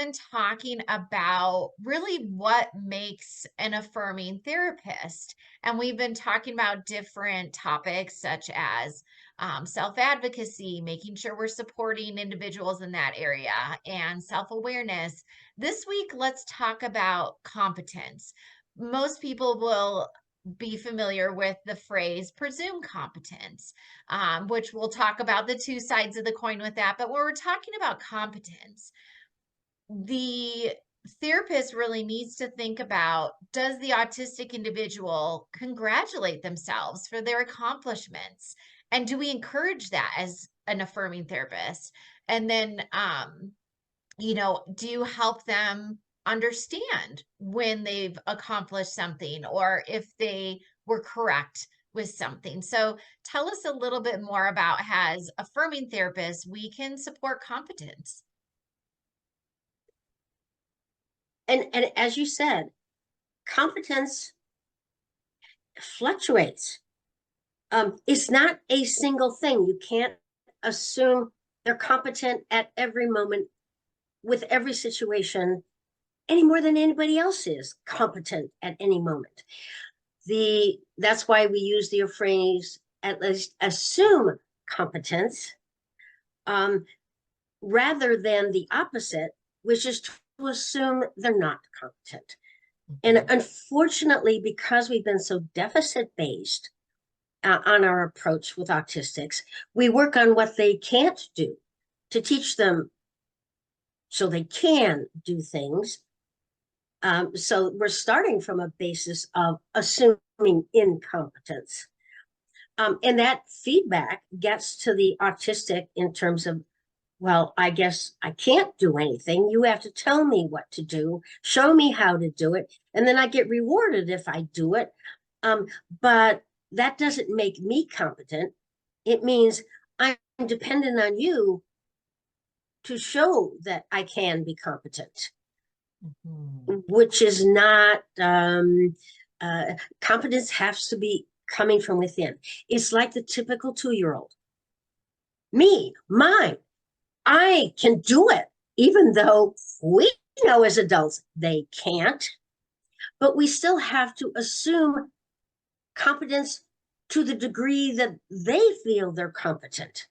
been talking about really what makes an affirming therapist. And we've been talking about different topics such as self-advocacy, making sure we're supporting individuals in that area, and self-awareness. This week, let's talk about competence. Most people will be familiar with the phrase presume competence, which we'll talk about the two sides of the coin with that. But when we're talking about competence, the therapist really needs to think about, does the autistic individual congratulate themselves for their accomplishments? And do we encourage that as an affirming therapist? And then, do you help them understand when they've accomplished something or if they were correct with something? So tell us a little bit more about how, as affirming therapists, we can support competence. And as you said, competence fluctuates. It's not a single thing. You can't assume they're competent at every moment with every situation any more than anybody else is competent at any moment. That's why we use the phrase at least assume competence, rather than the opposite, which is to assume they're not competent. And unfortunately, because we've been so deficit based on our approach with autistics, we work on what they can't do to teach them so they can do things. So we're starting from a basis of assuming incompetence. And that feedback gets to the autistic in terms of, well, I guess I can't do anything. You have to tell me what to do, show me how to do it, and then I get rewarded if I do it. But that doesn't make me competent. It means I'm dependent on you to show that I can be competent, which is not, competence has to be coming from within. It's like the typical 2-year-old. Mine, I can do it, even though we know as adults they can't, but we still have to assume competence to the degree that they feel they're competent.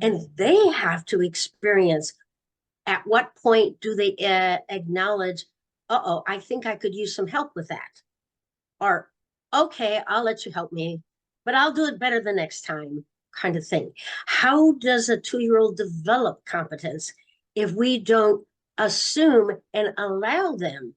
And they have to experience at what point do they acknowledge, uh-oh, I think I could use some help with that. Or, okay, I'll let you help me, but I'll do it better the next time, kind of thing. How does a 2-year-old develop competence if we don't assume and allow them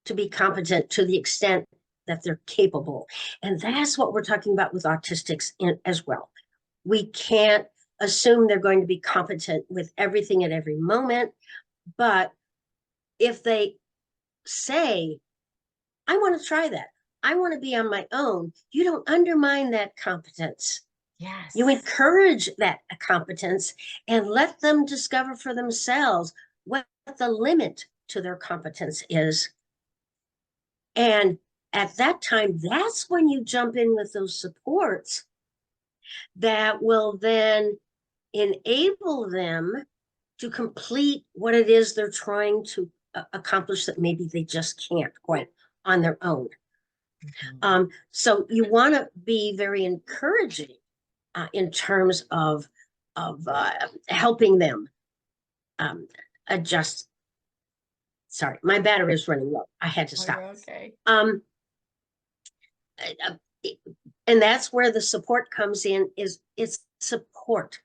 to be competent to the extent that they're capable? And that's what we're talking about with autistics as well. We can't assume they're going to be competent with everything at every moment. But if they say, I want to try that, I want to be on my own, you don't undermine that competence. Yes. You encourage that competence and let them discover for themselves what the limit to their competence is. And at that time, that's when you jump in with those supports that will then enable them to complete what it is they're trying to accomplish that maybe they just can't quite on their own. So you want to be very encouraging in terms of helping them adjust. Sorry, my battery is running low. I had to stop. Okay. And that's where the support comes in. It's support.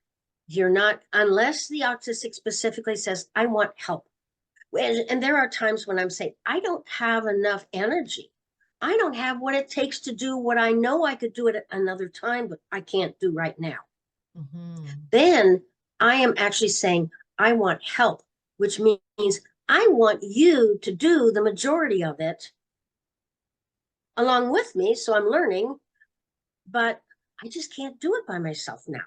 You're not, unless the autistic specifically says, I want help. And there are times when I'm saying, I don't have enough energy. I don't have what it takes to do what I know I could do it at another time, but I can't do right now. Then I am actually saying, I want help, which means I want you to do the majority of it along with me. So I'm learning, but I just can't do it by myself now.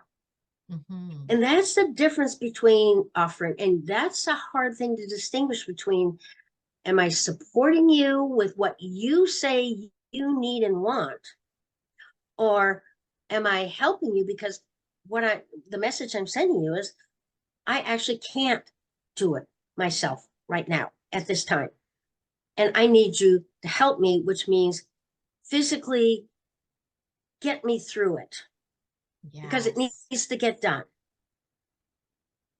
And that's the difference between offering. And that's a hard thing to distinguish between, am I supporting you with what you say you need and want? Or am I helping you because the message I'm sending you is, I actually can't do it myself right now at this time. And I need you to help me, which means physically get me through it because it Yes. needs to get done.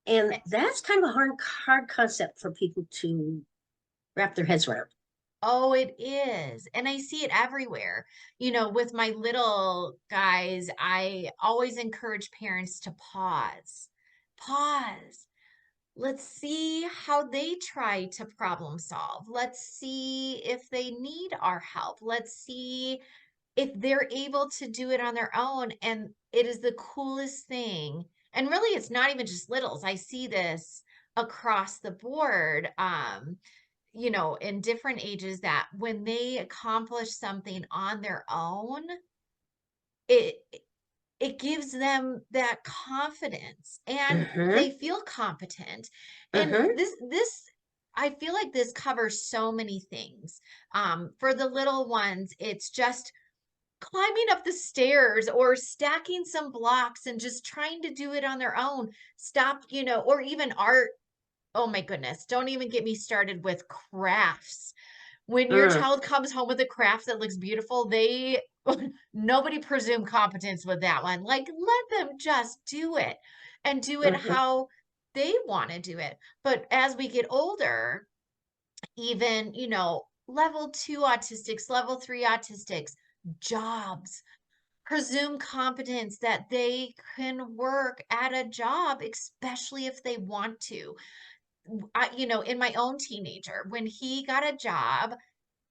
And that's kind of a hard concept for people to wrap their heads around. Oh, it is. And I see it everywhere. With my little guys, I always encourage parents to pause. Pause. Let's see how they try to problem solve. Let's see if they need our help. Let's see if they're able to do it on their own. And it is the coolest thing. And really, it's not even just littles. I see this across the board. In different ages that when they accomplish something on their own, it it gives them that confidence and Mm-hmm. they feel competent. And Mm-hmm. this I feel like this covers so many things. For the little ones, it's just climbing up the stairs or stacking some blocks and just trying to do it on their own. Stop, or even art. Oh my goodness, don't even get me started with crafts. When your Mm. child comes home with a craft that looks beautiful, they nobody presume competence with that one. Like, let them just do it and do it Mm-hmm. how they want to do it. But as we get older, even, level 2 autistics, level 3 autistics, jobs, presume competence that they can work at a job, especially if they want to. In my own teenager, when he got a job,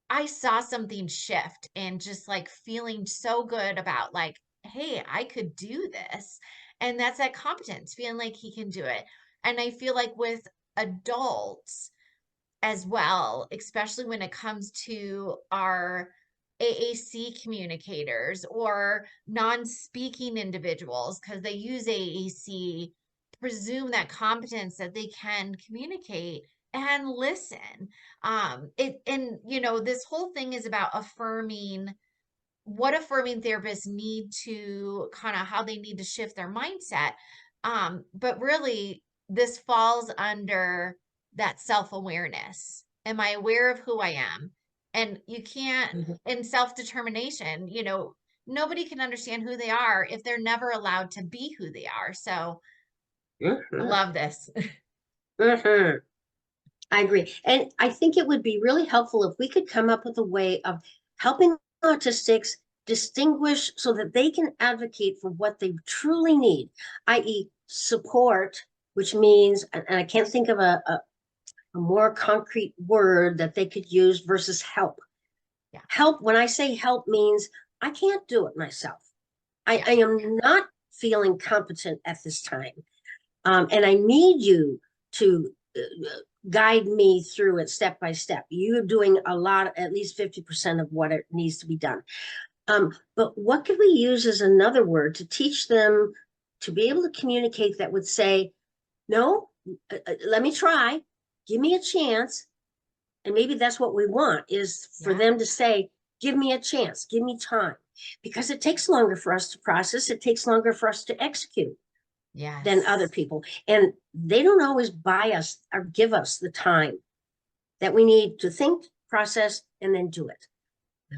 I saw something shift and just like feeling so good about like, hey, I could do this. And that's that competence, feeling like he can do it. And I feel like with adults as well, especially when it comes to our AAC communicators or non-speaking individuals, because they use AAC, presume that competence that they can communicate and listen. This whole thing is about affirming what affirming therapists need to kind of how they need to shift their mindset. But really, this falls under that self-awareness. Am I aware of who I am? And you can't, Mm-hmm. in self-determination, nobody can understand who they are if they're never allowed to be who they are. So I Mm-hmm. love this. Mm-hmm. I agree. And I think it would be really helpful if we could come up with a way of helping autistics distinguish so that they can advocate for what they truly need, i.e., support, which means, and I can't think of a more concrete word that they could use versus help. Yeah. Help, when I say help, means I can't do it myself. Yeah. I am not feeling competent at this time. And I need you to guide me through it step by step. You're doing a lot, at least 50% of what it needs to be done. But what could we use as another word to teach them to be able to communicate that would say, no, let me try, give me a chance. And maybe that's what we want is for Yeah. them to say, give me a chance, give me time. Because it takes longer for us to process, it takes longer for us to execute than other Yes. people. And they don't always buy us or give us the time that we need to think, process, and then do it.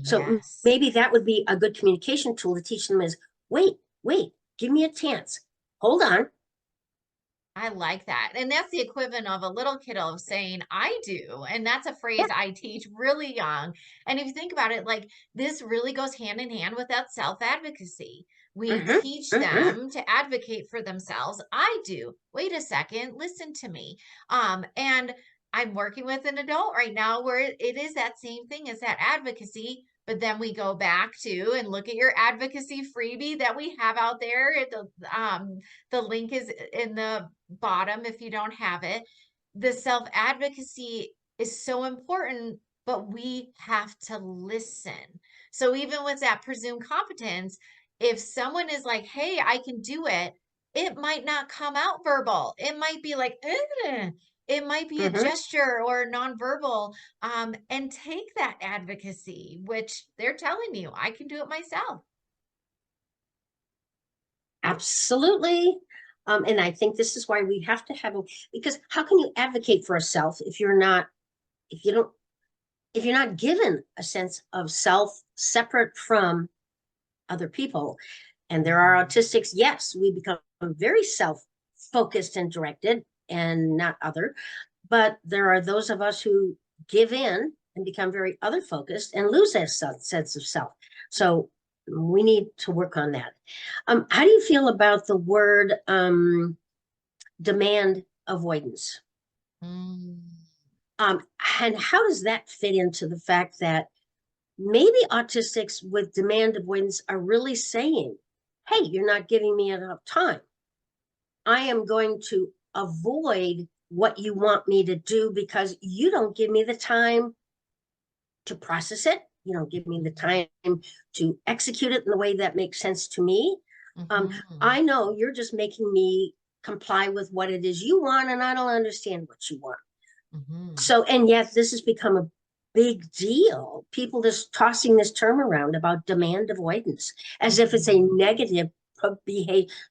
So Yes. maybe that would be a good communication tool to teach them is wait, give me a chance. Hold on. I like that. And that's the equivalent of a little kiddo saying, I do. And that's a phrase Yeah. I teach really young. And if you think about it, like this really goes hand in hand with that self advocacy. We Mm-hmm, teach mm-hmm, them to advocate for themselves. I do. Wait a second, listen to me. And I'm working with an adult right now where it is that same thing as that advocacy. But then we go back to and look at your advocacy freebie that we have out there. The link is in the bottom if you don't have it. The self advocacy is so important, but we have to listen. So even with that presumed competence, if someone is like, hey, I can do it, it might not come out verbal. It might be like, eh. It might be a mm-hmm. gesture or nonverbal, and take that advocacy, which they're telling you, I can do it myself. Absolutely. And I think this is why we have to have a, because how can you advocate for a self if you're not, if you don't, if you're not given a sense of self separate from other people? And there are autistics, yes, we become very self focused and directed and not other, but there are those of us who give in and become very other focused and lose that sense of self. So we need to work on that. How do you feel about the word demand avoidance? Mm. Um, and how does that fit into the fact that maybe autistics with demand avoidance are really saying, hey, you're not giving me enough time. I am going to avoid what you want me to do because you don't give me the time to process it. You don't give me the time to execute it in the way that makes sense to me. Mhm. I know you're just making me comply with what it is you want, and I don't understand what you want. Mhm. So, and yet this has become a big deal. People just tossing this term around about demand avoidance as if it's a Mhm. negative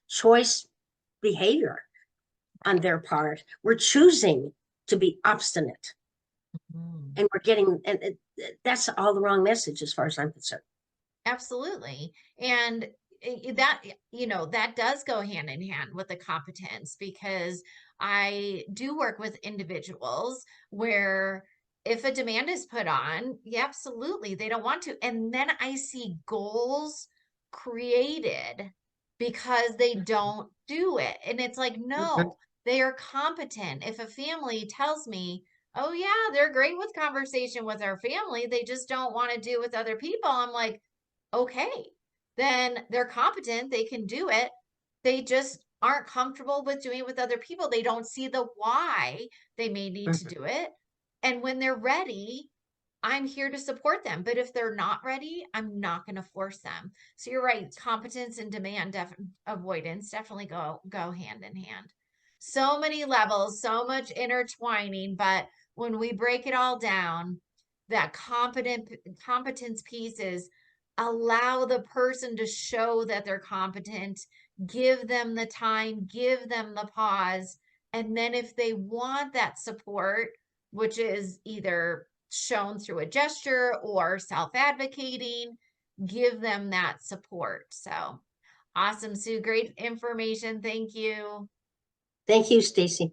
choice behavior on Right. their part. We're choosing to be obstinate, Mhm. and we're getting, and that's all the wrong message as far as I'm concerned. Absolutely. And that, that does go hand in hand with the competence because I do work with individuals where if a demand is put on, yeah, absolutely, they don't want to. And then I see goals created because they don't do it. And it's like, Mhm, no, they are competent. If a family tells me, oh, yeah, they're great with conversation with our family, they just don't want to do it with other people. I'm like, okay, then they're competent, they can do it. They just aren't comfortable with doing it with other people. They don't see the why they may need to mhm. do it. And when they're ready, I'm here to support them. But if they're not ready, I'm not going to force them. So you're right, competence and demand avoidance definitely go hand in hand. So many levels, so much intertwining, but when we break it all down, that competence piece is allow the person to show that they're competent, give them the time, give them the pause. And then if they want that support, which is either shown through a gesture or self advocating, give them that support. So awesome, Sue. Great information. Thank you. Thank you, Stacy.